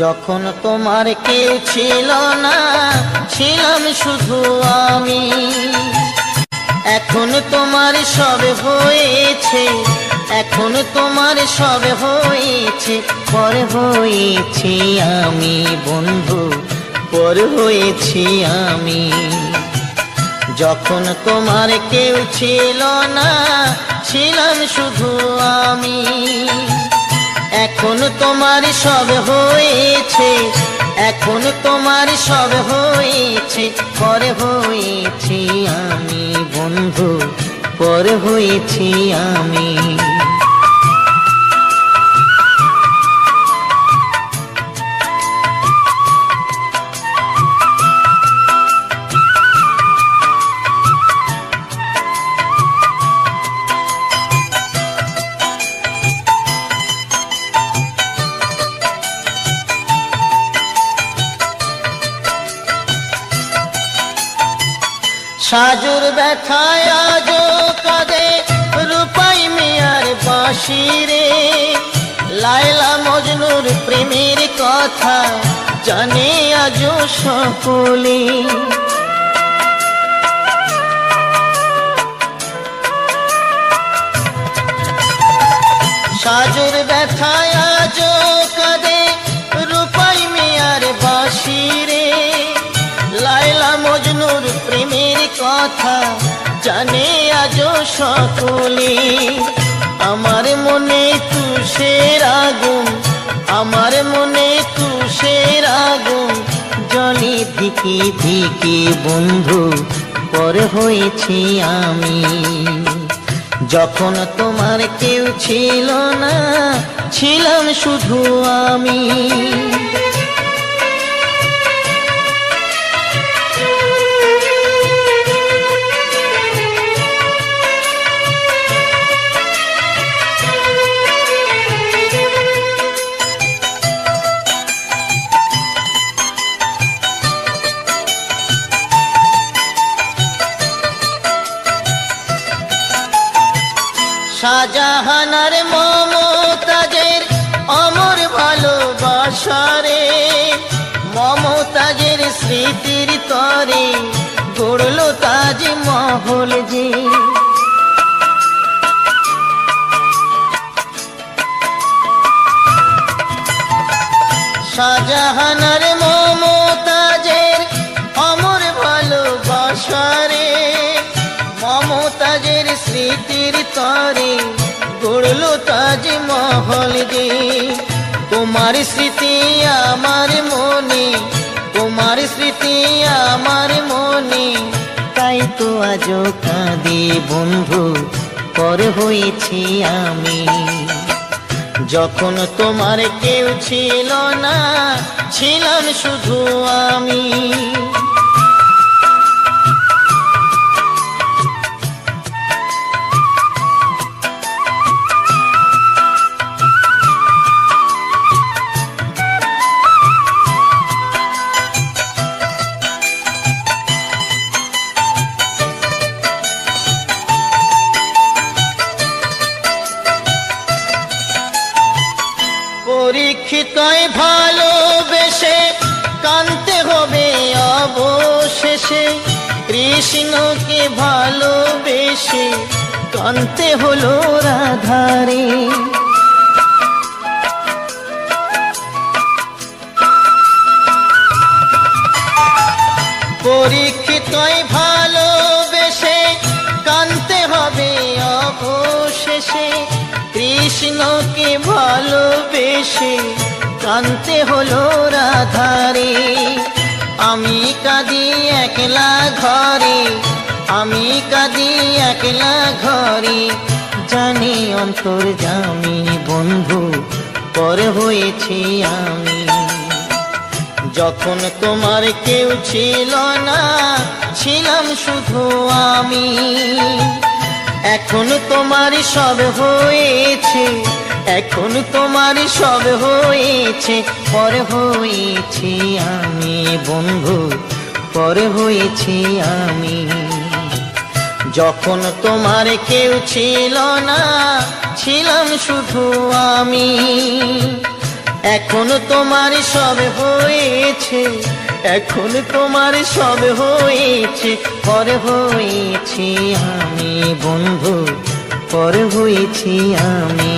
যখন তোমার কেউ ছিল না, ছিলাম শুধু আমি। এখন তোমার সব হয়েছে, এখন তোমার সব হয়েছে, পর হয়েছি আমি বন্ধু, পর হয়েছি আমি। যখন তোমার কেউ ছিল না, ছিলাম শুধু আমি। এখন তোমার সব হয়েছে, এখন তোমার সব হয়েছে, পর হয়েছি আমি বন্ধু, পর হয়েছি আমি। সাজুর ব্যথায় আজো কাঁদে রূপাই মিয়ার বাঁশি রে। লায়লা মজনুর প্রেমের কথা জানে আজো সকলে। সাজুর ব্যথায় আজো কাঁদে রূপাই মিয়ার বাঁশি রে। লায়লা মজনুর প্রেমের কথা জানে আজো সকলে। আমার মনে তুষের আগুন, আমার মনে তুষের আগুন জ্বলে ধিকে ধিকে বন্ধু, পর হয়েছি আমি। যখন তোমার কেউ ছিল না, ছিলাম শুধু আমি। শাহজাহানার মমতাজের অমর ভালোবাসারে, মমতাজের স্মৃতির তরে গড়ল তাজমহল যে। শাহজাহানার মমতাজের অমর ভালোবাসারে, মমতাজের স্মৃতির তরে গড়ল তাজমহল যে। তোমার স্মৃতি আমার মনে, তোমার স্মৃতি আমার মনে, তাই তো আজও কাঁদি বন্ধু, পর হয়েছি আমি। যখন তোমার কেউ ছিল না, ছিলাম শুধু আমি। পরীক্ষিতই ভালোবেসে কানতে হবে অবশেষে, কৃষ্ণকে ভালোবেসে কানতে হলো রাধারে। পরীক্ষিতই ভালোবেসে কানতে হবে অবশেষে, কৃষ্ণকে ভালোবেসে কানতে হলো রাধারে। আমি কাঁদি একলা ঘরে, আমি কাঁদি একলা ঘরে, জানি অন্তর্যামী বন্ধু, পর হয়েছি আমি। যখন তোমার কেউ ছিল না, ছিলাম শুধু আমি। এখন তোমার সব হয়েছে, এখন তোমার সব হয়েছে, পর হয়েছি আমি বন্ধু, পর হয়েছি আমি। যখন তোমার কেউ ছিল না, ছিলাম শুধু আমি। এখন তোমার সব হয়েছে, এখন তোমার সব হয়েছে, পর হয়েছি আমি বন্ধু, পর হয়েছি আমি।